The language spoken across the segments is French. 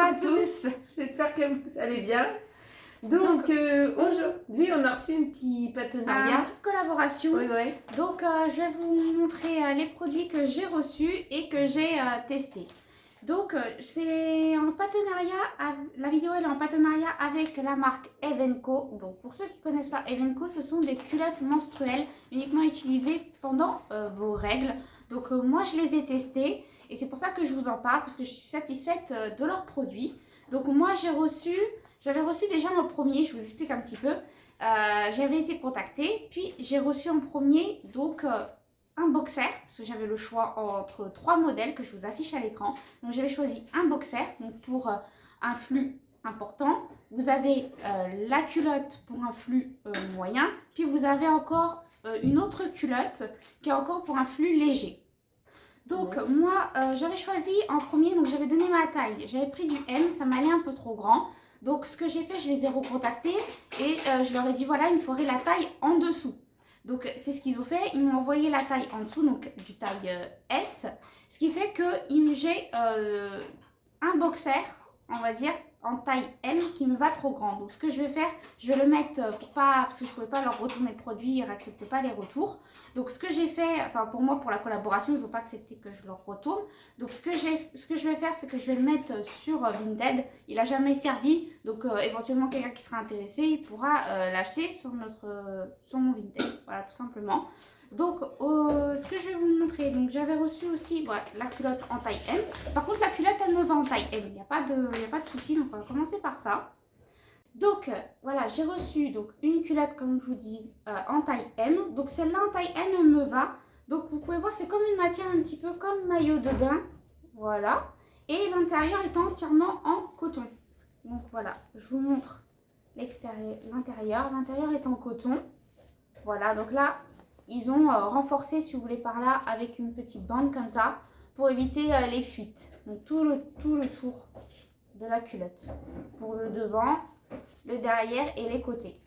à tous. J'espère que vous allez bien. Donc aujourd'hui, on a reçu un petit partenariat. Une petite collaboration. Oui, oui. Donc, je vais vous montrer les produits que j'ai reçus et que j'ai testés. Donc, c'est en partenariat, la vidéo elle est en partenariat avec la marque Evenco. Donc, pour ceux qui ne connaissent pas Evenco, ce sont des culottes menstruelles uniquement utilisées pendant vos règles. Donc, moi, je les ai testées et c'est pour ça que je vous en parle parce que je suis satisfaite de leurs produits. Donc, moi, j'avais reçu déjà en premier, je vous explique un petit peu. J'avais été contactée, puis j'ai reçu en premier donc un boxer, parce que j'avais le choix entre 3 modèles que je vous affiche à l'écran. Donc j'avais choisi un boxer donc pour un flux important. Vous avez la culotte pour un flux moyen, puis vous avez encore une autre culotte qui est encore pour un flux léger. Donc moi j'avais choisi en premier, donc j'avais donné ma taille, j'avais pris du M, ça m'allait un peu trop grand. Donc ce que j'ai fait, je les ai recontactés et je leur ai dit voilà, il me faudrait la taille en dessous. Donc c'est ce qu'ils ont fait, ils m'ont envoyé la taille en dessous, donc du taille S. Ce qui fait que j'ai un boxer, on va dire, en taille M qui me va trop grand. Donc ce que je vais faire, je vais le mettre pour pas, parce que je ne pouvais pas leur retourner le produit, ils n'acceptaient pas les retours. Donc ce que j'ai fait, enfin pour moi, pour la collaboration, ils n'ont pas accepté que je leur retourne. Donc ce que je vais faire, c'est que je vais le mettre sur Vinted. Il n'a jamais servi, donc éventuellement quelqu'un qui sera intéressé, il pourra l'acheter sur mon Vinted. Voilà, tout simplement. Donc, ce que je vais vous montrer, donc j'avais reçu aussi voilà, la culotte en taille M. Par contre, la culotte, elle me va en taille M. Il n'y a pas de souci, donc on va commencer par ça. Donc, voilà, j'ai reçu donc, une culotte, comme je vous dis, en taille M. Donc, celle-là en taille M, elle me va. Donc, vous pouvez voir, c'est comme une matière un petit peu comme maillot de bain. Voilà. Et l'intérieur est entièrement en coton. Donc, voilà, je vous montre l'intérieur. L'intérieur est en coton. Voilà, donc là, ils ont renforcé, si vous voulez, par là, avec une petite bande comme ça, pour éviter les fuites. Donc tout le tour de la culotte. Pour le devant, le derrière et les côtés.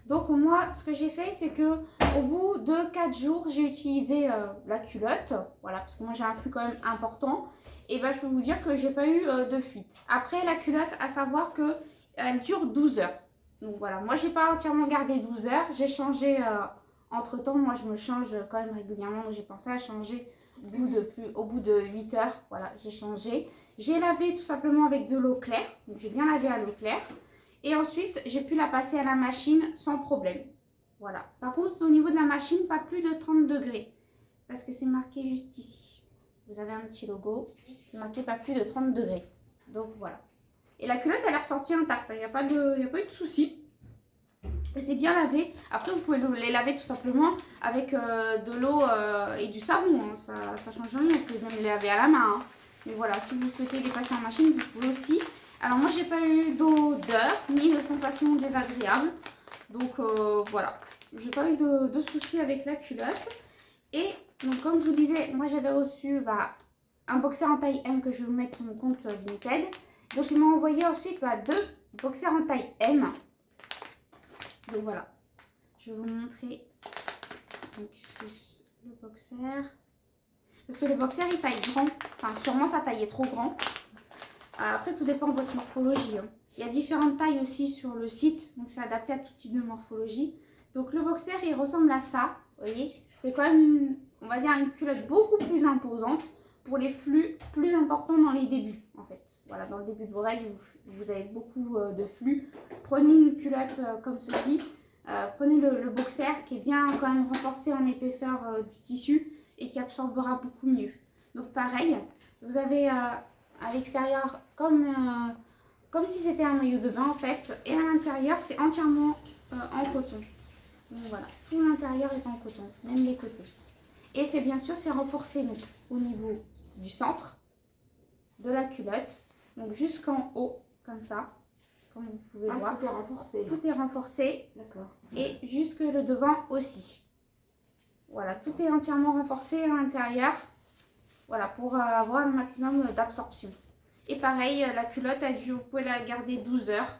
Donc moi, ce que j'ai fait, c'est que au bout de 4 jours, j'ai utilisé la culotte. Voilà, parce que moi j'ai un flux quand même important. Et ben, je peux vous dire que j'ai pas eu de fuite. Après, la culotte, à savoir que elle dure 12 heures. Donc voilà, moi j'ai pas entièrement gardé 12 heures. J'ai changé... entre temps, moi je me change quand même régulièrement, j'ai pensé à changer au bout de 8 heures. Voilà, j'ai changé. J'ai lavé tout simplement avec de l'eau claire, donc j'ai bien lavé à l'eau claire. Et ensuite, j'ai pu la passer à la machine sans problème. Voilà. Par contre, au niveau de la machine, pas plus de 30 degrés, parce que c'est marqué juste ici. Vous avez un petit logo, c'est marqué pas plus de 30 degrés. Donc voilà. Et la culotte, elle est ressortie intacte, il n'y a pas eu de souci. C'est bien lavé. Après, vous pouvez les laver tout simplement avec de l'eau et du savon. Hein. Ça change rien. Vous pouvez même les laver à la main. Hein. Mais voilà, si vous souhaitez les passer en machine, vous pouvez aussi. Alors moi, j'ai pas eu d'odeur ni de sensation désagréable. Donc voilà, j'ai pas eu de soucis avec la culotte. Et donc comme je vous disais, moi j'avais reçu un boxer en taille M que je vais vous mettre sur mon compte Vinted. Donc ils m'ont envoyé ensuite 2 boxers en taille M. Donc voilà, je vais vous montrer donc, le boxer. Parce que le boxer il taille grand, enfin sûrement sa taille est trop grand. Après tout dépend de votre morphologie. Hein. Il y a différentes tailles aussi sur le site, donc c'est adapté à tout type de morphologie. Donc le boxer il ressemble à ça, vous voyez. C'est quand même, on va dire, une culotte beaucoup plus imposante pour les flux plus importants dans les débuts en fait. Voilà, dans le début de vos règles, vous avez beaucoup de flux. Prenez une culotte comme ceci. Prenez le boxer qui est bien quand même renforcé en épaisseur du tissu et qui absorbera beaucoup mieux. Donc pareil, vous avez à l'extérieur comme si c'était un maillot de bain en fait. Et à l'intérieur, c'est entièrement en coton. Donc voilà, tout l'intérieur est en coton, même les côtés. Et c'est bien sûr, c'est renforcé donc, au niveau du centre de la culotte. Donc jusqu'en haut, comme ça, comme vous pouvez voir. Tout est renforcé. Tout est renforcé. D'accord. Et jusque le devant aussi. Voilà, tout est entièrement renforcé à l'intérieur. Voilà, pour avoir un maximum d'absorption. Et pareil, la culotte, vous pouvez la garder 12 heures.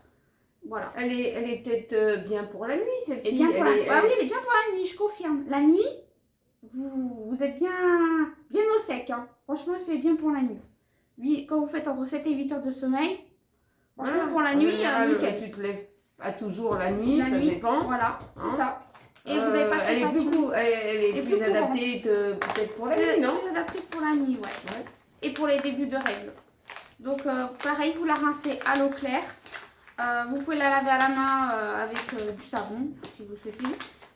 Voilà. Elle est peut-être bien pour la nuit, celle-ci. Oui, elle est bien pour la nuit, je confirme. La nuit, vous êtes bien au sec. Hein. Franchement, elle fait bien pour la nuit. Oui, quand vous faites entre 7 et 8 heures de sommeil, Franchement, pour la En nuit, général, nickel. tu te lèves pas toujours la nuit, La ça nuit, dépend. voilà, Hein. c'est ça. Et vous n'avez pas de Elle est sensation. elle est plus adaptée que peut-être pour la nuit, non? Plus adapté pour la nuit, ouais. Et pour les débuts de règles. Donc, pareil, vous la rincez à l'eau claire. Vous pouvez la laver à la main avec du savon, si vous souhaitez.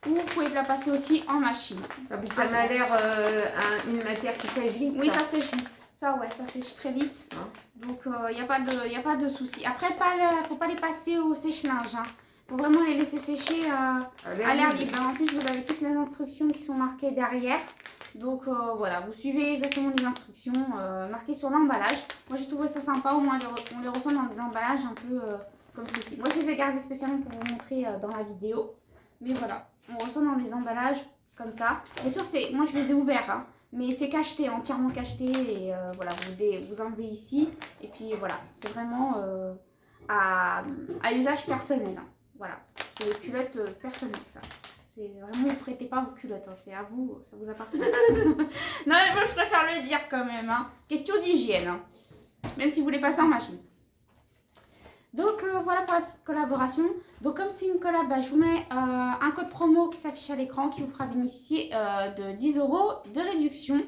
Ou vous pouvez la passer aussi en machine. Ah, puis ça m'a l'air une matière qui sèche vite. Oui, ça sèche vite. Ça, ouais, ça sèche très vite. Hein. Donc, il n'y a pas de souci. Après, faut pas les passer au sèche-linge. Hein. Faut vraiment les laisser sécher à l'air libre. En plus, vous avez toutes les instructions qui sont marquées derrière. Donc, voilà, vous suivez exactement les instructions marquées sur l'emballage. Moi, j'ai trouvé ça sympa. Au moins, on les reçoit dans des emballages un peu comme ceci. Moi, je les ai gardés spécialement pour vous montrer dans la vidéo. Mais voilà, on reçoit dans des emballages comme ça. Bien sûr, moi, je les ai ouverts. Hein. Mais c'est cacheté, entièrement cacheté. Et voilà, vous enlevez ici. Et puis, voilà, c'est vraiment à usage personnel. Hein. Voilà, c'est des culottes personnelles, ça. C'est vraiment, ne prêtez pas vos culottes, hein. C'est à vous, ça vous appartient. Non, mais moi, je préfère le dire quand même. Hein. Question d'hygiène, hein. Même si vous les passez en machine. Donc, voilà pour la petite collaboration. Donc, comme c'est une collab, bah, je vous mets un code promo qui s'affiche à l'écran qui vous fera bénéficier de 10 € de réduction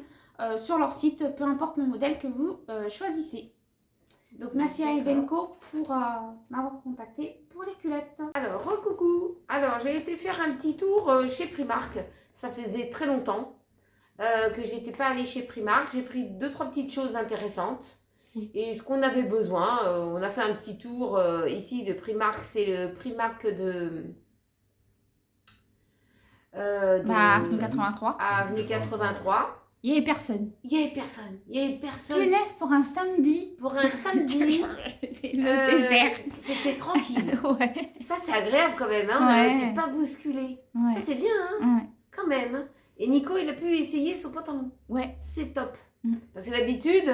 sur leur site, peu importe le modèle que vous choisissez. Donc, merci à Evenco pour m'avoir contacté pour les culottes. Alors, coucou. Alors, j'ai été faire un petit tour chez Primark. Ça faisait très longtemps que j'étais pas allée chez Primark. J'ai pris 2-3 petites choses intéressantes. Et ce qu'on avait besoin, on a fait un petit tour ici de Primark. C'est le Primark Avenue 83. Avenue 83. Il n'y avait personne. Il n'y avait personne. Il y avait personne. Punaise, pour un samedi. Pour un samedi. Le désert. C'était tranquille. Ouais. Ça, c'est agréable quand même. Hein. On Ouais. n'aurait pu pas bousculer. Ouais. Ça, c'est bien. Hein. Ouais. Quand même. Hein. Et Nico, il a pu essayer son pantalon. Ouais. C'est top. Mm. Parce que d'habitude...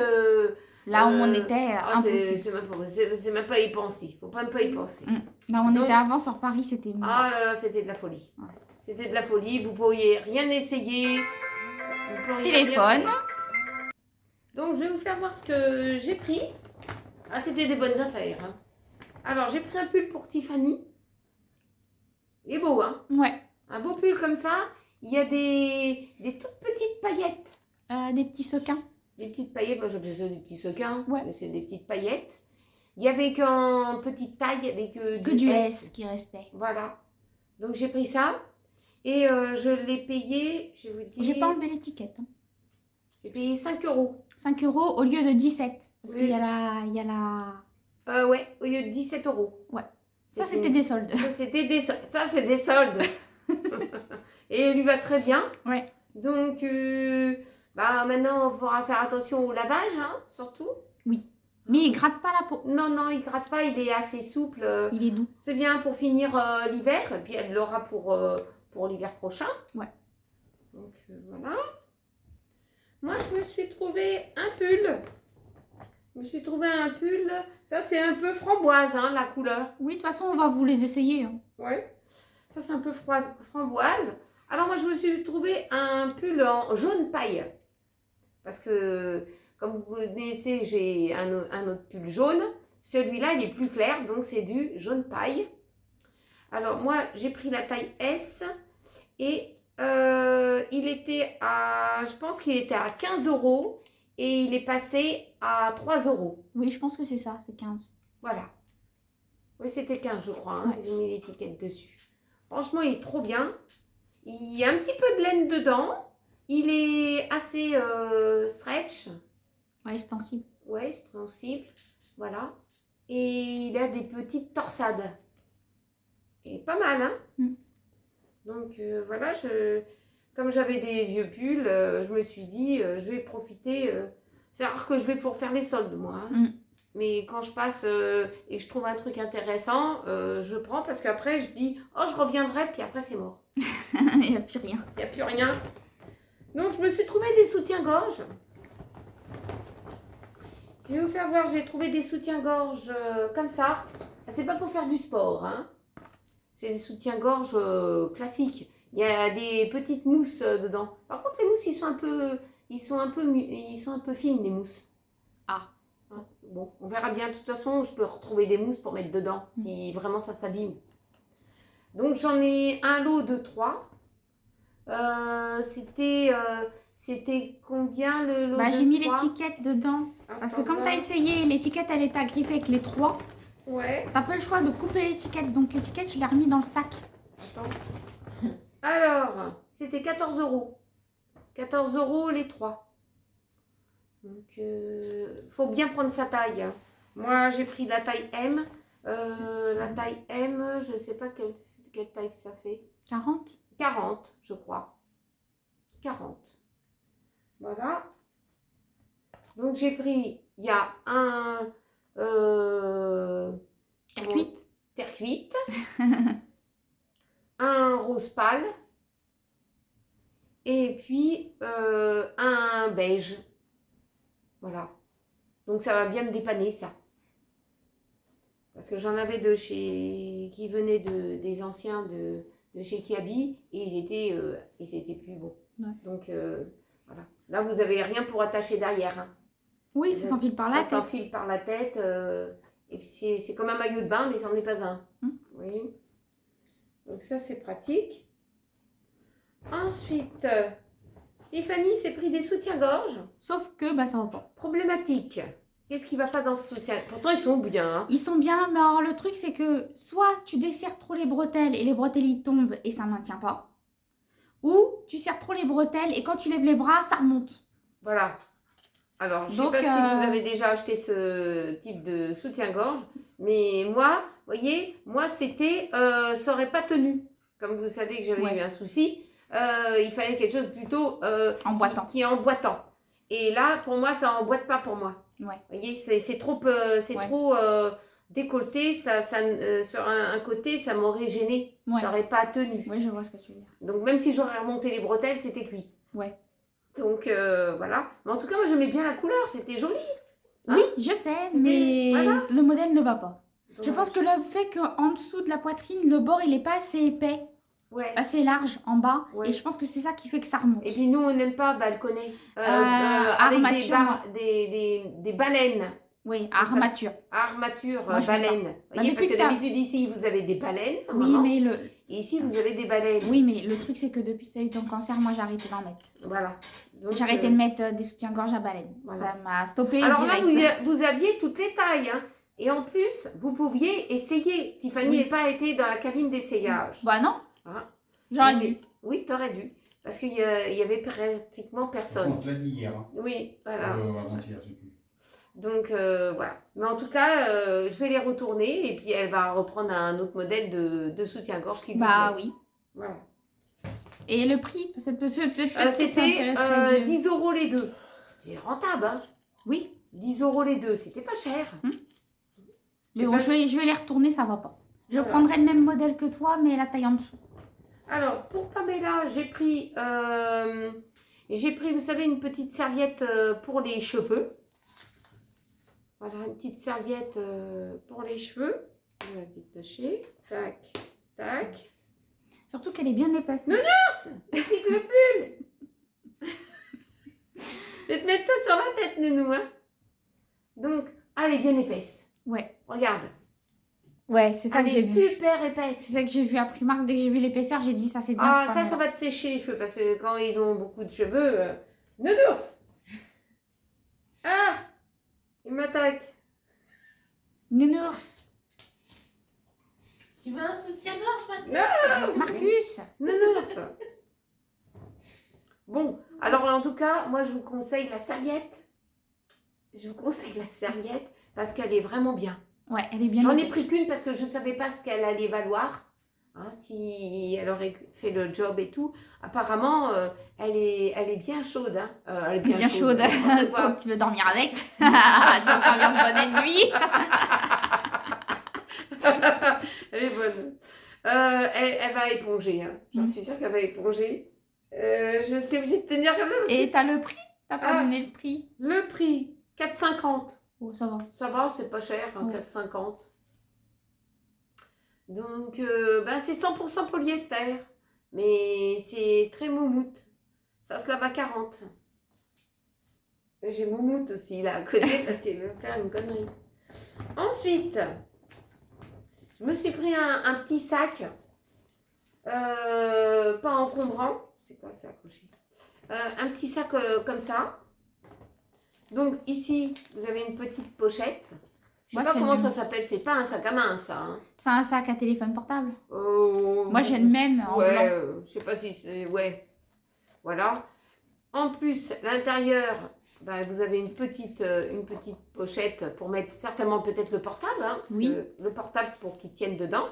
Là où on était, impossible. c'est même pas y penser. Faut même pas y penser. Là où on Donc, était avant sur Paris, c'était mieux. Ah là là, c'était de la folie. Ouais. C'était de la folie. Vous pourriez rien essayer. Vous pourriez Téléphone. rien faire. Donc, je vais vous faire voir ce que j'ai pris. Ah, c'était des bonnes affaires. Hein. Alors, j'ai pris un pull pour Tiffany. Il est beau, hein? Ouais. Un beau pull comme ça. Il y a des toutes petites paillettes. Des petits sequins. Des petites paillettes, moi j'appelle ça des petits sequins, Ouais. mais c'est des petites paillettes. Il y avait qu'en petite taille, avec Que du S qui restait. Voilà. Donc j'ai pris ça et je l'ai payé, je vais vous dire. J'ai pas enlevé l'étiquette. Hein. J'ai payé 5 €. 5 € au lieu de 17. Parce Oui. qu'il y a la... Ouais, au lieu de 17 €. Ouais. Ça, c'était des soldes. Ça, c'est des soldes. Et elle lui va très bien. Ouais. Donc, bah, maintenant, il faudra faire attention au lavage, hein, surtout. Oui. Mais il gratte pas la peau. Non, non, il gratte pas, il est assez souple. Il est doux. C'est bien pour finir l'hiver, et puis elle l'aura pour l'hiver prochain. Ouais. Donc, voilà. Moi, je me suis trouvé un pull. Je me suis trouvé un pull. Ça, c'est un peu framboise, hein, la couleur. Oui, de toute façon, on va vous les essayer. Hein. Ouais. Ça, c'est un peu framboise. Alors, moi, je me suis trouvé un pull en jaune paille. Parce que, comme vous connaissez, j'ai un autre pull jaune. Celui-là, il est plus clair, donc c'est du jaune paille. Alors, moi, j'ai pris la taille S. Et il était à... Je pense qu'il était à 15 €. Et il est passé à 3 €. Oui, je pense que c'est ça, c'est 15. Voilà. Oui, c'était 15, je crois. Hein. Ouais. Ils ont mis l'étiquette dessus. Franchement, il est trop bien. Il y a un petit peu de laine dedans. Il est assez stretch. Ouais, extensible. Ouais, sensible. Voilà. Et il a des petites torsades. Et pas mal, hein. Donc, voilà, comme j'avais des vieux pulls, je me suis dit, je vais profiter. C'est rare que je vais pour faire les soldes, moi. Hein. Mais quand je passe et que je trouve un truc intéressant, je prends parce qu'après, je dis, oh, je reviendrai, puis après, c'est mort. Il n'y a plus rien. Il n'y a plus rien. Donc, je me suis trouvé des soutiens-gorge. Je vais vous faire voir, j'ai trouvé des soutiens-gorge comme ça. C'est pas pour faire du sport, hein. C'est des soutiens-gorge classiques. Il y a des petites mousses dedans. Par contre, les mousses, ils sont un peu fines, les mousses. Ah. Bon, on verra bien. De toute façon, je peux retrouver des mousses pour mettre dedans si vraiment ça s'abîme. Donc, j'en ai un lot de 3. C'était combien le lot Bah, de j'ai mis 3? l'étiquette dedans. Parce que Attends, comme tu as essayé, l'étiquette elle était agrippée avec les 3. Ouais. T'as pas le choix de couper l'étiquette. Donc l'étiquette, je l'ai remis dans le sac. Attends. Alors, c'était 14 €. 14 € les 3. Donc, faut bien prendre sa taille, hein. Moi, j'ai pris la taille M. La taille M, je ne sais pas quelle taille ça fait. 40. 40, je crois. 40. Voilà. Donc, j'ai pris, il y a un... Terre cuite. Terre cuite. Un rose pâle. Et puis, un beige. Voilà. Donc, ça va bien me dépanner, ça. Parce que j'en avais de chez... qui venaient des anciens de chez Kiabi. Et ils étaient plus bons. Ouais. Donc, voilà. Là, vous n'avez rien pour attacher derrière, hein. Oui, ça s'enfile par la Ça tête. s'enfile par la tête. Et puis, c'est comme un maillot de bain, mais c'en est pas un. Oui. Donc, ça, c'est pratique. Ensuite, Tiffany s'est pris des soutiens-gorge. Sauf que bah, ça va pas. Problématique. Qu'est-ce qui va pas dans ce soutien? Pourtant, ils sont bien, hein. Ils sont bien, mais alors le truc c'est que soit tu desserres trop les bretelles et les bretelles ils tombent et ça maintient pas. Ou tu serres trop les bretelles et quand tu lèves les bras, ça remonte. Voilà. Alors, je ne sais Donc, pas si vous avez déjà acheté ce type de soutien-gorge, mais moi, vous voyez, moi, c'était, ça n'aurait pas tenu. Comme vous savez que j'avais eu un souci, il fallait quelque chose plutôt Emboîtant. qui est emboîtant. Et là, pour moi, ça n'emboîte pas pour moi. Ouais. Vous voyez, c'est trop, trop décolleté. Sur un côté, ça m'aurait gêné. Ouais. Ça n'aurait pas tenu. Oui, je vois ce que tu veux dire. Donc, même si j'aurais remonté les bretelles, c'était cuit. Ouais. Donc, voilà. Mais en tout cas, moi, j'aimais bien la couleur. C'était joli. Hein? Oui, je sais, mais voilà. le modèle ne va pas. Donc, Je pense que le fait qu'en dessous de la poitrine, le bord, il n'est pas assez épais, ouais. assez large en bas. Ouais. Et je pense que c'est ça qui fait que ça remonte. Et puis, nous, on n'aime pas balconner. Avec armature. des baleines. Oui, armature. Armature, Moi, je veux baleines. Bah, Voyez, parce depuis que que t'as- d'habitude, ici, vous avez des baleines. Oui, maman. mais le... Et ici, vous avez des baleines. oui, mais le truc, c'est que depuis que tu as eu ton cancer, moi, j'ai arrêté d'en mettre. Voilà. Donc, J'ai arrêté de mettre des soutiens-gorge à baleine. Voilà. Ça m'a stoppé alors direct. là, vous aviez toutes les tailles, hein. Et en plus, vous pouviez essayer. Tiffany n'a pas été dans la cabine d'essayage. Bah non, Hein? j'aurais dû. Oui, t'aurais dû. Parce qu'il y avait pratiquement personne. On te l'a dit hier. Hein. Oui, voilà. Avant-hier, je sais plus. Donc, voilà. Mais en tout cas, je vais les retourner. Et puis, elle va reprendre un autre modèle de soutien-gorge qui lui Bah plaît. oui. Voilà. Et le prix, peut-être C'était 10 € les deux. C'était rentable, hein. Oui. 10 € les deux, c'était pas cher. Mais bon, je vais les retourner, ça va pas. Je Voilà. prendrai le même modèle que toi, mais la taille en dessous. Alors, pour Pamela, j'ai pris, vous savez, une petite serviette pour les cheveux. Voilà, une petite serviette pour les cheveux. On va détacher. Tac, tac. Surtout qu'elle est bien épaisse. Nounours, pique le pull. Je vais te mettre ça sur la tête, Nounou. Hein. Donc, elle est bien épaisse. Ouais. Regarde. Ouais, c'est ça Elle que j'ai est vu. super épaisse. C'est ça que j'ai vu à Primark. Dès que j'ai vu l'épaisseur, j'ai dit ça, c'est bien. Ah, Pamela. ça va te sécher les cheveux parce que quand ils ont beaucoup de cheveux. Nounours. Ah, il m'attaque. Nounours. Tu veux un soutien-gorge maintenant? Non, Marcus. Nounours. Bon, alors en tout cas, moi je vous conseille la serviette. Je vous conseille la serviette parce qu'elle est vraiment bien. Ouais, elle est bien J'en ai épaisse. pris qu'une parce que je ne savais pas ce qu'elle allait valoir. Hein, si elle aurait fait le job et tout. Apparemment, elle est bien chaude. Hein. Elle est Bien chaude. n'importe quoi. Tu veux dormir avec? Tu veux servir de bonne nuit? Elle est bonne. Elle va éponger. Hein. J'en suis sûre qu'elle va éponger. Je suis obligée de tenir comme ça. Parce Et que t'as le prix? T'as pas Ah. donné le prix? le prix, 4,50. Oh, ça va. Ça va, c'est pas cher, hein, Ouais. 4,50. Donc, c'est 100% polyester. Mais c'est très moumoute. Ça se lave à 40. J'ai Moumoute aussi là à côté parce qu'elle veut me faire une connerie. Ensuite, je me suis pris un petit sac, pas encombrant. C'est quoi, c'est accroché? Un petit sac comme ça. Donc ici, vous avez une petite pochette. Je sais Moi, pas comment le- ça s'appelle. C'est pas un sac à main, ça. Hein. C'est un sac à téléphone portable. Moi, Moi, j'ai le même en Ouais, blanc. je sais pas si c'est... Ouais, voilà. En plus, l'intérieur, bah, vous avez une petite pochette pour mettre certainement peut-être le portable. Hein, parce Oui. que le portable pour qu'il tienne dedans.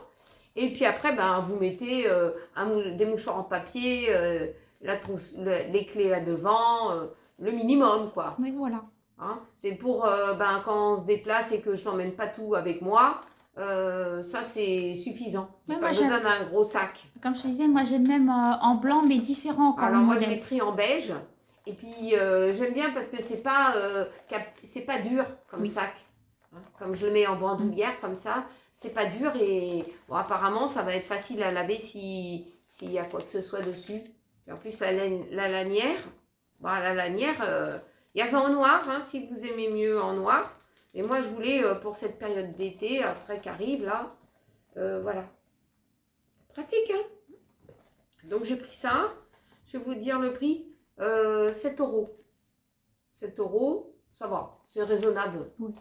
Et puis après, ben, vous mettez des mouchoirs en papier, la trousse, les clés là devant, le minimum, quoi. Oui, voilà. Hein. C'est pour quand on se déplace et que je n'emmène pas tout avec moi, ça c'est suffisant. J'ai Ouais, pas moi, besoin d'un gros sac. Comme je te disais, moi, j'ai le même en blanc, mais différent comme Alors moi je l'ai modèle. pris en beige et puis j'aime bien parce que c'est pas dur comme Oui. sac. Hein. Comme je le mets en bandoulière comme ça, c'est pas dur et bon, apparemment ça va être facile à laver s'il y a quoi que ce soit dessus. Et en plus la lanière, il y avait en noir, hein, si vous aimez mieux en noir. Et moi, je voulais, pour cette période d'été, après qu'arrive, là, voilà. Pratique, hein. Donc, j'ai pris ça. Je vais vous dire le prix. 7 €. 7 €, ça va. C'est raisonnable. Oui.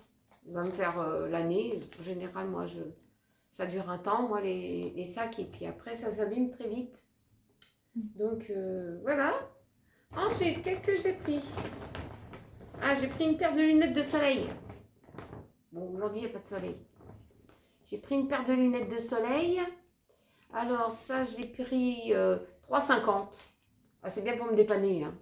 Il va me faire l'année. En général, moi, ça dure un temps, moi, les sacs. Et puis après, ça s'abîme très vite. Donc, voilà. Ensuite, qu'est-ce que j'ai pris? Ah, j'ai pris une paire de lunettes de soleil. Bon, aujourd'hui, il n'y a pas de soleil. J'ai pris une paire de lunettes de soleil. Alors, ça, je l'ai pris 3,50 €. Ah, c'est bien pour me dépanner. Hein.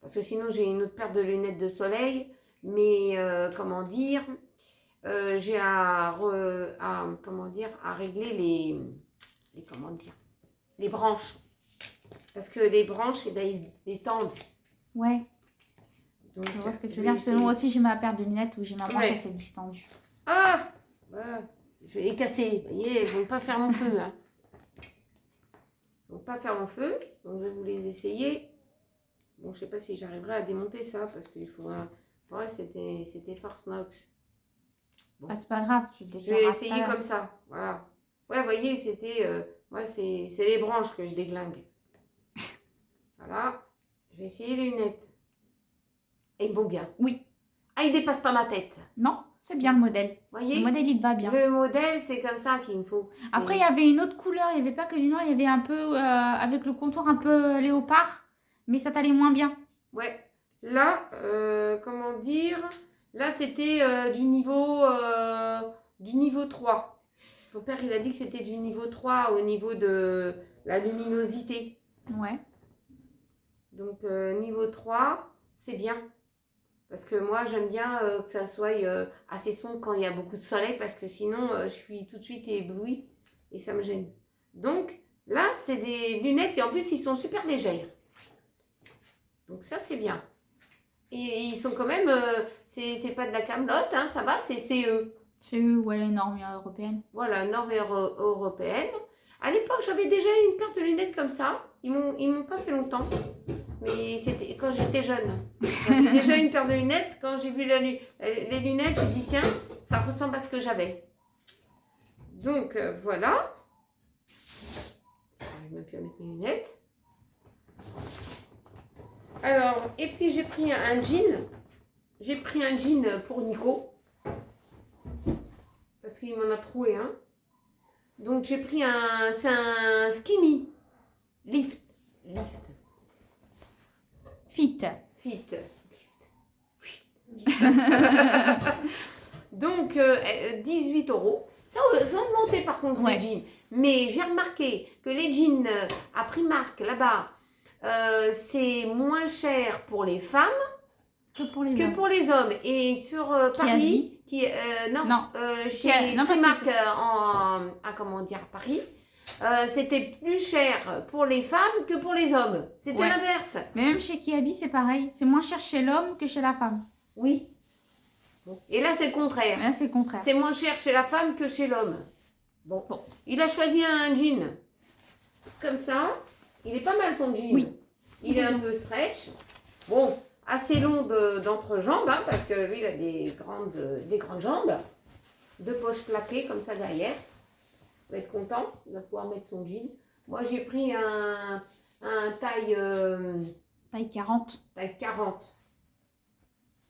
Parce que sinon, j'ai une autre paire de lunettes de soleil. Mais, comment dire, j'ai à régler les branches. Parce que les branches, eh ben, ils se détendent. Ouais, Donc, je vois ce que tu je veux vais dire. Parce que moi essayer. aussi, j'ai ma paire de lunettes où j'ai ma branche Ouais. assez distendue. Ah, voilà. Je vais les casser. Vous voyez, ils ne vont pas faire mon feu. Hein. Ils ne vont pas faire mon feu. Donc, je vais vous les essayer. Bon, je ne sais pas si j'arriverai à démonter ça parce qu'il faudra... Ouais, c'était Force Knox. Ah, c'est pas grave, tu Je vais déclareras essayer pas. comme ça. Voilà. Ouais, vous voyez, c'était... moi, c'est les branches que je déglingue. Voilà. Je vais essayer les lunettes. Et ils vont bien. Oui. Ah, ils ne dépassent pas ma tête. Non, c'est bien le modèle. Vous Le voyez, modèle, il te va bien. le modèle, c'est comme ça qu'il me faut. Après, il y avait une autre couleur. Il n'y avait pas que du noir. Il y avait un peu, avec le contour un peu léopard. Mais ça t'allait moins bien. Ouais. Là, comment dire? Là, c'était du niveau 3. Ton père, il a dit que c'était du niveau 3 au niveau de la luminosité. Ouais. Donc, niveau 3, c'est bien. Parce que moi, j'aime bien que ça soit assez sombre quand il y a beaucoup de soleil. Parce que sinon, je suis tout de suite éblouie. Et ça me gêne. Donc, là, c'est des lunettes. Et en plus, ils sont super légères. Donc, ça, c'est bien. Et ils sont quand même... c'est pas de la camelote, hein, ça va, c'est CE. C'est ouais, les normes européennes. Voilà, norme européenne. À l'époque, j'avais déjà une paire de lunettes comme ça. Ils m'ont pas fait longtemps. Mais c'était quand j'étais jeune. J'avais déjà une paire de lunettes. Quand j'ai vu les lunettes, j'ai dit tiens, ça ressemble à ce que j'avais. Donc voilà. J'arrive même plus à mettre mes lunettes. Alors, et puis j'ai pris un jean. J'ai pris un jean pour Nico. Parce qu'il m'en a trouvé un. Donc j'ai pris c'est un skinny. Lift. Fit. Donc 18 €. Ça a augmenté par contre Ouais. les jeans. Mais j'ai remarqué que les jeans à Primark là-bas, c'est moins cher pour les femmes Que pour les que hommes. pour les hommes. Et sur Paris, chez Non, parce que Primark comment dire, Paris, c'était plus cher pour les femmes que pour les hommes. C'était Ouais. l'inverse. Mais même chez Kiabi, c'est pareil. C'est moins cher chez l'homme que chez la femme. Oui. Bon. Et là, c'est le contraire. Là, c'est le contraire. C'est moins cher chez la femme que chez l'homme. Bon. Bon. Il a choisi un jean comme ça. Il est pas mal son jean. Oui. Il est un peu stretch. Bon, assez long d'entrejambe, hein, parce que lui, il a des grandes jambes. 2 poches plaquées comme ça derrière. Il va être content, il va pouvoir mettre son jean. Moi, j'ai pris un taille... Taille 40. taille 40.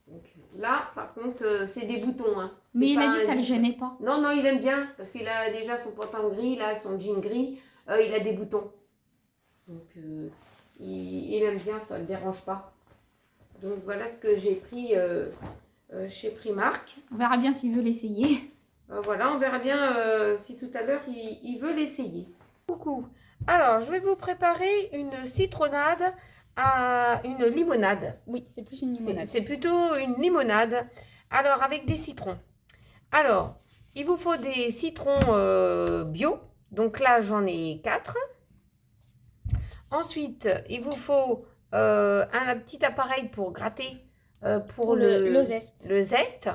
Donc, là, par contre, c'est des boutons. Hein. Mais il a dit que ça ne le zip. gênait pas. Non, non, il aime bien, parce qu'il a déjà son pantalon gris, là, son jean gris. Il a des boutons. Donc, il aime bien, ça ne le dérange pas. Donc, voilà ce que j'ai pris chez Primark. On verra bien s'il veut l'essayer. Voilà, on verra bien si tout à l'heure, il veut l'essayer. Coucou. Alors, je vais vous préparer une citronnade à une limonade. Oui, c'est plus une limonade. C'est plutôt une limonade. Alors, avec des citrons. Alors, il vous faut des citrons bio. Donc là, j'en ai 4. Ensuite, il vous faut un petit appareil pour gratter pour le zeste. Le zeste.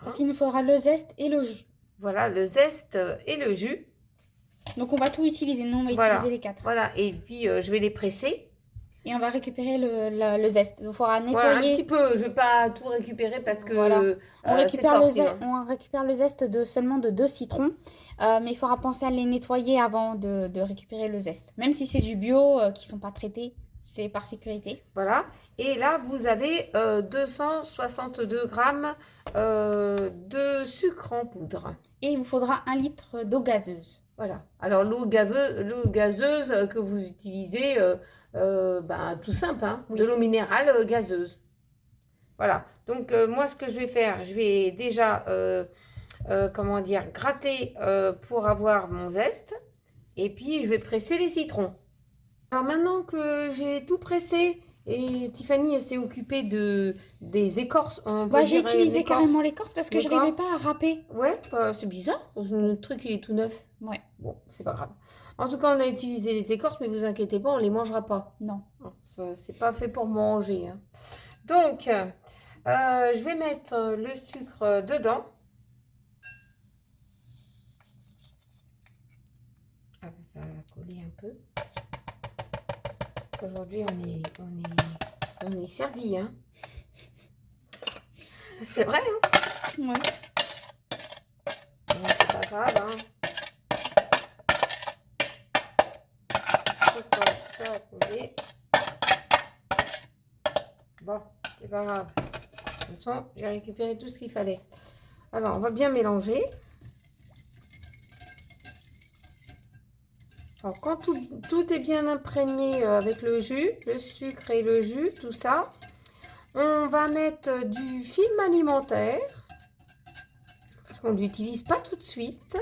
Parce qu'il nous faudra le zeste et le jus. Voilà, le zeste et le jus. Donc on va tout utiliser. Nous, on va utiliser les 4. Voilà, et puis je vais les presser. Et on va récupérer le zeste. Il faudra nettoyer. Voilà, un petit peu, je ne vais pas tout récupérer parce que voilà. On récupère, fort, on récupère le zeste seulement de 2 citrons. Mais il faudra penser à les nettoyer avant de récupérer le zeste. Même si c'est du bio, qui ne sont pas traités, c'est par sécurité. Voilà. Et là, vous avez 262 grammes de sucre en poudre. Et il vous faudra 1 litre d'eau gazeuse. Voilà. Alors, l'eau gazeuse que vous utilisez, tout simple, hein, oui. De l'eau minérale gazeuse. Voilà. Donc, moi, ce que je vais faire, je vais déjà, gratter pour avoir mon zeste. Et puis, je vais presser les citrons. Alors, maintenant que j'ai tout pressé, et Tiffany, elle s'est occupée des écorces. J'ai utilisé carrément l'écorce parce que je n'arrivais pas à râper. Ouais, c'est bizarre. Le truc, il est tout neuf. Ouais. Bon, c'est pas grave. En tout cas, on a utilisé les écorces, mais vous inquiétez pas, on les mangera pas. Non. Ça, c'est pas fait pour manger. Hein. Donc, je vais mettre le sucre dedans. Ah, ça va coller un peu. Aujourd'hui, on est servi, hein. C'est vrai, hein. Ouais. Bon, c'est pas grave, hein. Ça va coller. Bon, c'est pas grave. De toute façon, j'ai récupéré tout ce qu'il fallait. Alors, on va bien mélanger. Alors, quand tout est bien imprégné avec le jus, le sucre et le jus, tout ça, on va mettre du film alimentaire, parce qu'on ne l'utilise pas tout de suite.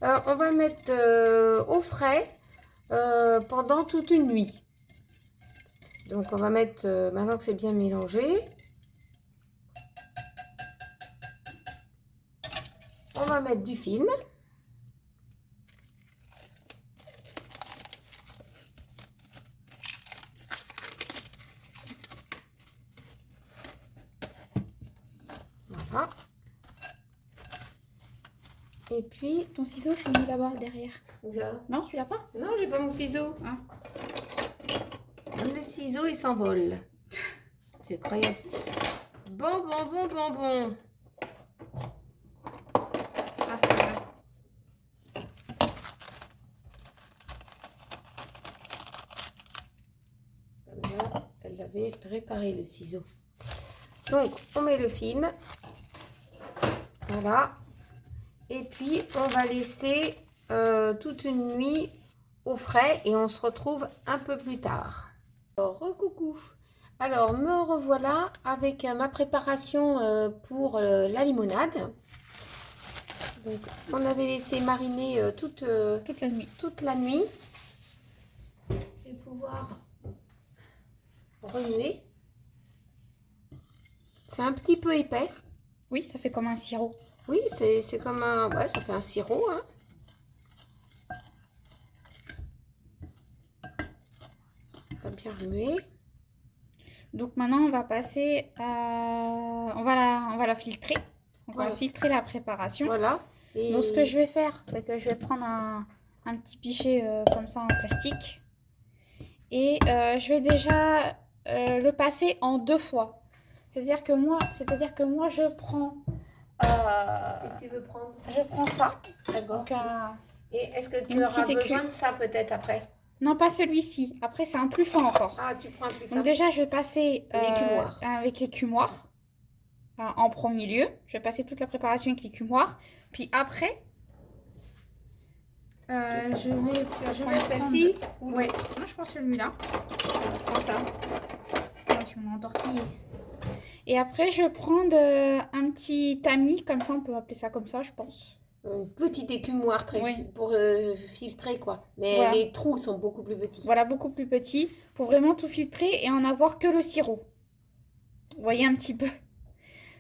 On va le mettre au frais pendant toute une nuit. Donc, on va mettre, maintenant que c'est bien mélangé, on va mettre du film. Voilà. Et puis, Ton ciseau, je l'ai mis là-bas, derrière. ça. Non, tu l'as pas? Non, j'ai pas mon ciseau. Ah. Le ciseau, il s'envole. C'est incroyable. Bon. Ah, c'est vrai. Là, elle avait préparé le ciseau. Donc, on met le film. Voilà. Et puis, on va laisser toute une nuit au frais et on se retrouve un peu plus tard. Alors, coucou. Alors, me revoilà avec ma préparation pour la limonade. Donc, on avait laissé mariner toute la nuit. Toute la nuit. Je vais pouvoir remuer. C'est un petit peu épais. Oui, ça fait comme un sirop. Oui, c'est comme un... Ouais, ça fait un sirop, hein. On va bien remuer. Donc maintenant, on va passer à... On va la filtrer. On va filtrer la préparation. Voilà. Et... Donc ce que je vais faire, c'est que je vais prendre un petit pichet comme ça en plastique. Et je vais déjà le passer en 2 fois. C'est-à-dire que moi, je prends, Qu'est-ce que tu veux prendre? je prends ça. D'accord. Donc, Et est-ce que tu une auras petite besoin de ça peut-être après? non, pas celui-ci. Après, c'est un plus fin encore. Ah, tu prends un plus fin. Donc déjà, je vais passer L'écumoire. avec l'écumoire en premier lieu. Je vais passer toute la préparation avec l'écumoire. Puis après, je vais prendre celle-ci? Ouais, non, je prends celui-là. Prends ça. Ah, tu m'as entortillé. Et après, je vais prendre un petit tamis, comme ça, on peut appeler ça comme ça, je pense. Une petite écumoire Oui. pour filtrer quoi. Mais Voilà. les trous sont beaucoup plus petits. Voilà, beaucoup plus petit, pour vraiment tout filtrer et en avoir que le sirop. Vous voyez un petit peu.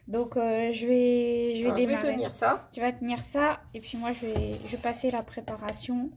Donc, je vais Alors, je vais démarrer. tenir ça. Tu vas tenir ça et puis moi je vais passer la préparation.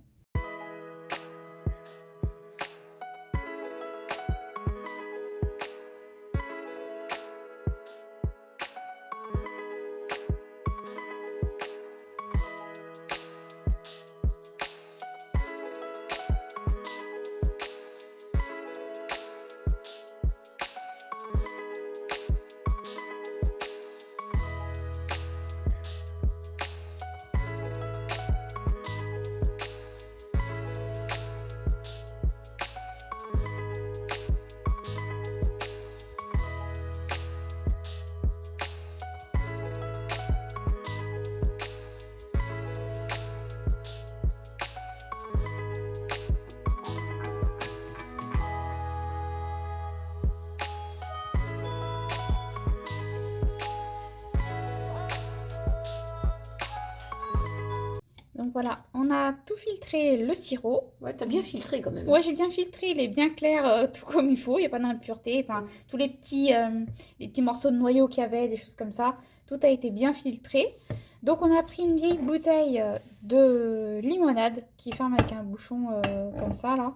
Donc voilà, on a tout filtré le sirop. Ouais, t'as bien filtré quand même. Ouais, j'ai bien filtré, il est bien clair, tout comme il faut, il n'y a pas d'impureté. Enfin, tous les petits morceaux de noyau qu'il y avait, des choses comme ça, tout a été bien filtré. Donc on a pris une vieille bouteille de limonade qui ferme avec un bouchon comme ça là.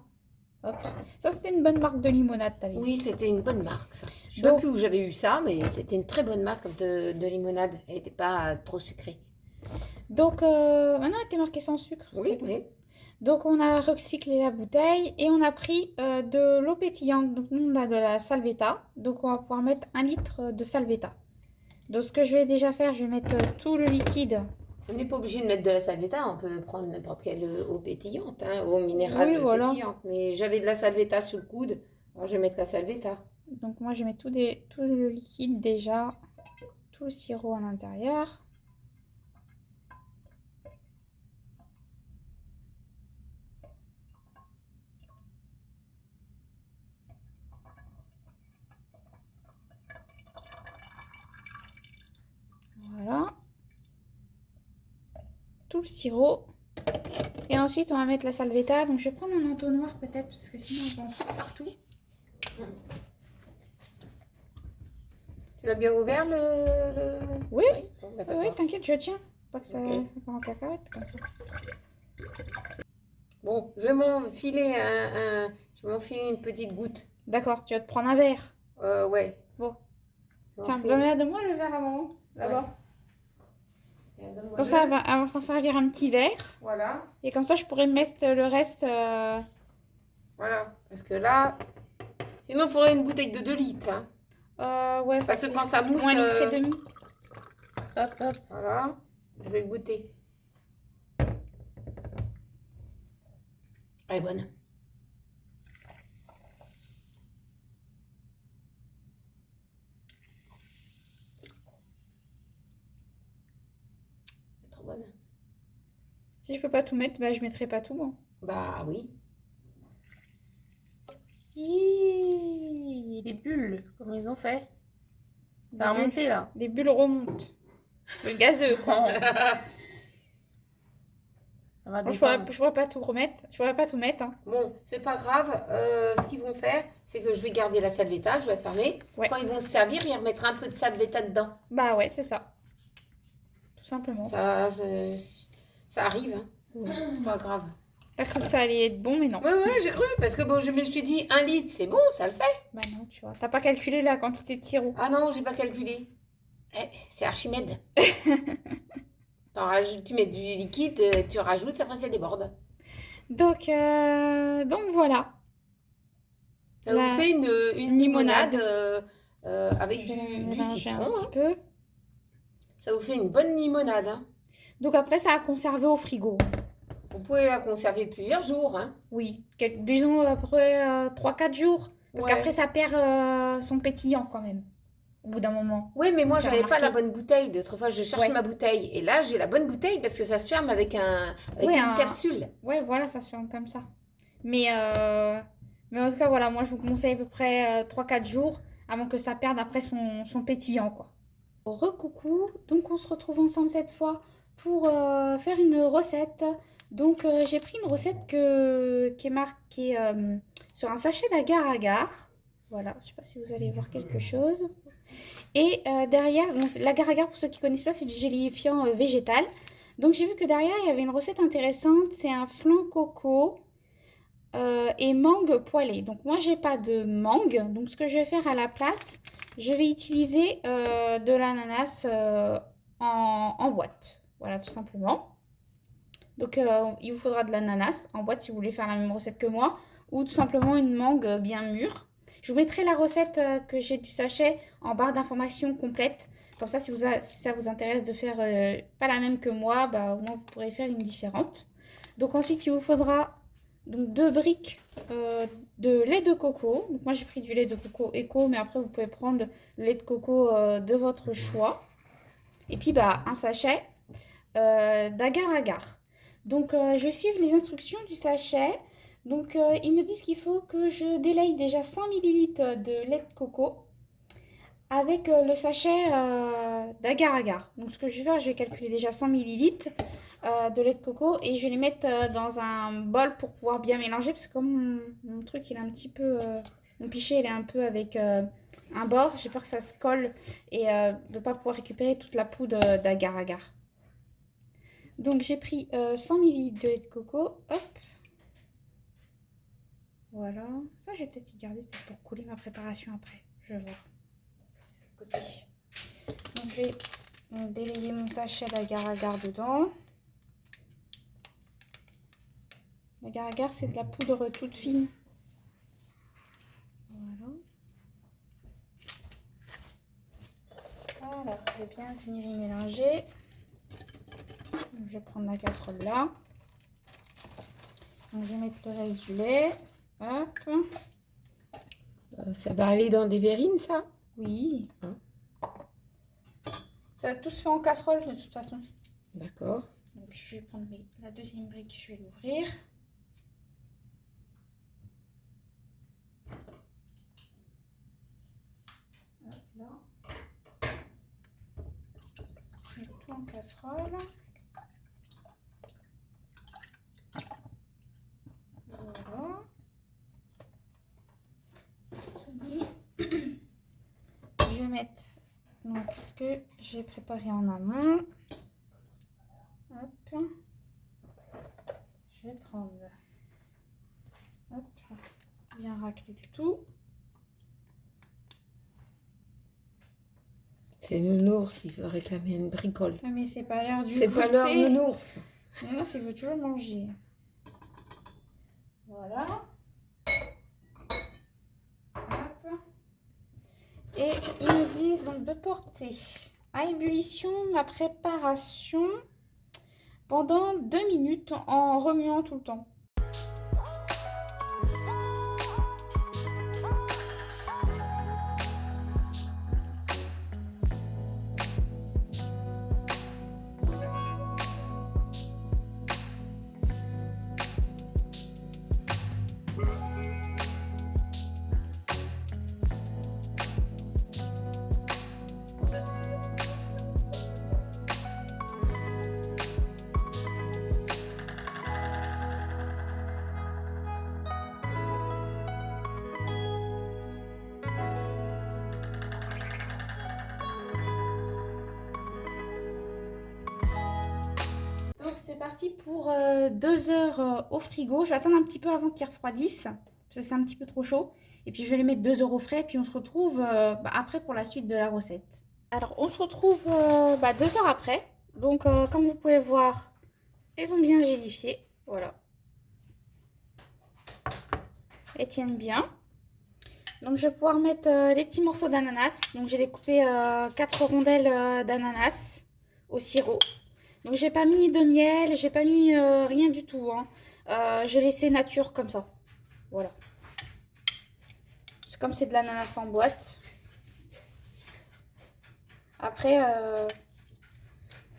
Hop. Ça c'était une bonne marque de limonade, t'avais dit. Oui, c'était une bonne marque ça. Je sais Donc- pas plus où j'avais eu ça, mais c'était une très bonne marque de limonade. Elle n'était pas trop sucrée. Donc maintenant elle était marquée sans sucre. Oui, c'est tout. oui. Donc on a recyclé la bouteille et on a pris de l'eau pétillante. Donc nous on a de la salvetta. Donc on va pouvoir mettre 1 litre de salvetta. Donc ce que je vais déjà faire, je vais mettre tout le liquide. On n'est pas obligé de mettre de la salvetta, on peut prendre n'importe quelle eau pétillante, hein, eau minérale Oui, voilà. pétillante. Mais j'avais de la salvetta sous le coude, alors je vais mettre la salvetta. Donc moi je mets tout le liquide déjà, tout le sirop à l'intérieur. Voilà. Tout le sirop. Et ensuite on va mettre la salvetta. Donc je vais prendre un entonnoir peut-être parce que sinon on va en foutre partout. Tu l'as bien ouvert le... Oui, Bon, bah, oui, d'accord. t'inquiète, je tiens. Pas que ça, Ok. ça part en cacahuète comme ça. Bon, je vais m'enfiler je vais m'enfiler une petite goutte. D'accord, tu vas te prendre un verre. Ouais. Bon. Je vais Tiens, m'enfiler- donne-moi le verre à maman, d'abord. Tiens, donne-moi Comme le. ça, elle va s'en servir un petit verre. Voilà, Et comme ça, je pourrais mettre le reste. voilà. Parce que là, sinon il faudrait une bouteille de 2 litres. Hein. Ouais, Parce que quand ça mousse, moins 1 litre et demi. Hop, hop. voilà, je vais goûter. Elle est bonne. Elle est trop bonne. Si je peux pas tout mettre, bah, je mettrai pas tout. Bon. Bah oui. Les bulles, comment ils ont fait? Ça a bulles. remonté là. Les bulles remontent. Le gazeux, quoi. Je pourrais pas tout remettre. Je pourrais pas tout mettre. Hein. Bon, c'est pas grave. Ce qu'ils vont faire, c'est que je vais garder la salvetta, je vais la fermer. Ouais. Quand ils vont se servir, ils remettront un peu de salvetta dedans. Bah ouais, c'est ça. Tout simplement. Ça arrive, hein. Pas grave. T'as cru que ça allait être bon, mais non. Ouais, ouais, j'ai cru, parce que bon, je me suis dit, 1 litre, c'est bon, ça le fait. Bah non, tu vois. T'as pas calculé la quantité de sirop. Ah non, j'ai pas calculé. C'est Archimède. Tu mets du liquide, tu rajoutes, après ça déborde. Donc voilà. Ça vous fait une limonade avec Je vais du mélanger citron. un Hein. petit peu. Ça vous fait une bonne limonade. Hein. Donc après, ça a conservé au frigo. Vous pouvez la conserver plusieurs jours. Hein. Oui, disons à peu près 3-4 jours. Parce Ouais. qu'après, ça perd son pétillant quand même. Au bout d'un moment. Oui, mais moi, J'ai j'avais pas remarqué. la bonne bouteille. D'autres fois, je cherche Ouais. ma bouteille. Et là, j'ai la bonne bouteille parce que ça se ferme avec Ouais, une capsule. Ouais, voilà, ça se fait comme ça. Mais en tout cas, voilà, moi, je vous conseille à peu près 3-4 jours avant que ça perde après son pétillant, quoi. Recoucou, donc on se retrouve ensemble cette fois pour faire une recette. Donc j'ai pris une recette qui est marquée sur un sachet d'agar-agar. Voilà, je sais pas si vous allez voir quelque chose. Et derrière, donc, l'agar-agar, pour ceux qui ne connaissent pas, c'est du gélifiant végétal. Donc j'ai vu que derrière, il y avait une recette intéressante. C'est un flan coco et mangue poêlée. Donc moi, j'ai pas de mangue. Donc ce que je vais faire à la place, je vais utiliser de l'ananas en boîte. Voilà, tout simplement. Donc il vous faudra de l'ananas en boîte si vous voulez faire la même recette que moi. Ou tout simplement une mangue bien mûre. Je vous mettrai la recette que j'ai du sachet en barre d'informations complète. Comme ça, si ça vous intéresse de faire pas la même que moi, bah, au moins vous pourrez faire une différente. Donc ensuite, il vous faudra donc 2 briques de lait de coco. Donc, moi, j'ai pris du lait de coco Eco, mais après, vous pouvez prendre le lait de coco de votre choix. Et puis, bah, un sachet d'agar-agar. Donc, je vais suivre les instructions du sachet. Donc, ils me disent qu'il faut que je délaye déjà 100 ml de lait de coco avec le sachet d'agar-agar. Donc, ce que je vais faire, je vais calculer déjà 100 ml de lait de coco et je vais les mettre dans un bol pour pouvoir bien mélanger parce que comme mon truc, il est un petit peu... mon pichet, il est un peu avec un bord. J'ai peur que ça se colle et de ne pas pouvoir récupérer toute la poudre d'agar-agar. Donc, j'ai pris 100 ml de lait de coco. Hop. Voilà, ça je vais peut-être y garder pour couler ma préparation après. Je vais voir. Côté. Donc je vais délayer mon sachet d'agar-agar dedans. L'agar-agar c'est de la poudre toute fine. Voilà. Voilà, je vais bien venir y mélanger. Donc, je vais prendre la casserole là. Donc je vais mettre le reste du lait. Hop. Ça va aller dans des verrines, ça? Oui. Ça tout se fait en casserole de toute façon. D'accord. Donc je vais prendre la deuxième brique, je vais l'ouvrir. Hop là. Je mets tout en casserole. Voilà. Je vais mettre donc ce que j'ai préparé en amont. Hop. Je vais prendre. Hop. Bien racler du tout. C'est Nounours, il veut réclamer une bricole. Mais c'est pas l'heure du C'est pas l'heure goûter. Nounours. Non, il veut toujours manger. Voilà. Hop. Et ils me disent donc de porter à ébullition ma préparation pendant 2 minutes en remuant tout le temps. Donc c'est parti pour 2 heures au frigo. Je vais attendre un petit peu avant qu'ils refroidissent parce que c'est un petit peu trop chaud. Et puis je vais les mettre 2 heures au frais et puis on se retrouve après pour la suite de la recette. Alors on se retrouve 2 heures après. Donc comme vous pouvez voir, elles ont bien gélifié. Voilà. Elles tiennent bien. Donc je vais pouvoir mettre les petits morceaux d'ananas. Donc j'ai découpé 4 rondelles d'ananas au sirop. Donc j'ai pas mis de miel, j'ai pas mis rien du tout. Hein. J'ai laissé nature comme ça. Voilà. C'est comme c'est de l'ananas en boîte. Après,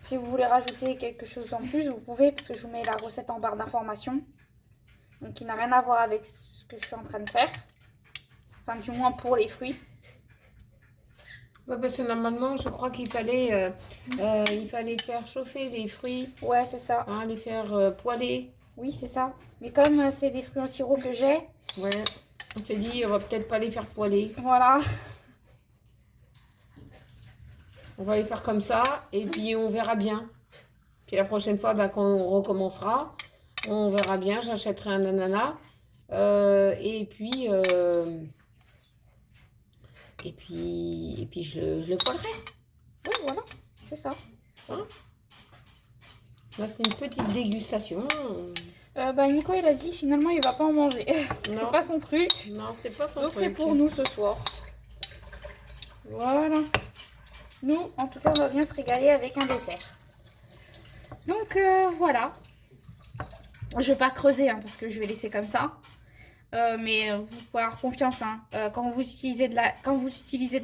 si vous voulez rajouter quelque chose en plus, vous pouvez, parce que je vous mets la recette en barre d'informations. Donc qui n'a rien à voir avec ce que je suis en train de faire. Enfin, du moins pour les fruits. Ouais, parce que normalement, je crois qu'il fallait, faire chauffer les fruits, Ouais, c'est ça. hein, les faire poêler. Oui, c'est ça. Mais comme c'est des fruits en sirop que j'ai, Ouais, on s'est dit, on va peut-être pas les faire poêler. voilà. On va les faire comme ça et puis on verra bien. Puis la prochaine fois, bah, quand on recommencera, on verra bien. J'achèterai un ananas et puis je le poêlerai. Oui, voilà. C'est ça. Là, c'est une petite dégustation. Nico, il a dit finalement il va pas en manger. Non. C'est pas son truc. Non, c'est pas son Donc truc. c'est pour nous ce soir. Voilà. Nous, en tout cas, on va bien se régaler avec un dessert. Donc voilà. Je vais pas creuser hein, parce que je vais laisser comme ça. Mais vous pouvez avoir confiance. Hein. Quand vous utilisez de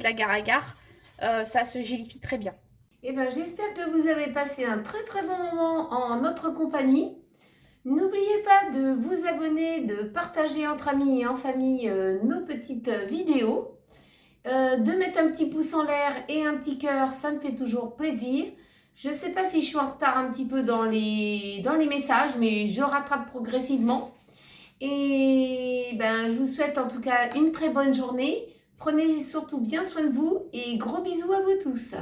la agar-agar, ça se gélifie très bien. Eh ben, j'espère que vous avez passé un très très bon moment en notre compagnie. N'oubliez pas de vous abonner, de partager entre amis et en famille nos petites vidéos. De mettre un petit pouce en l'air et un petit cœur, ça me fait toujours plaisir. Je ne sais pas si je suis en retard un petit peu dans les messages, mais je rattrape progressivement. Et ben, je vous souhaite en tout cas une très bonne journée. Prenez surtout bien soin de vous et gros bisous à vous tous.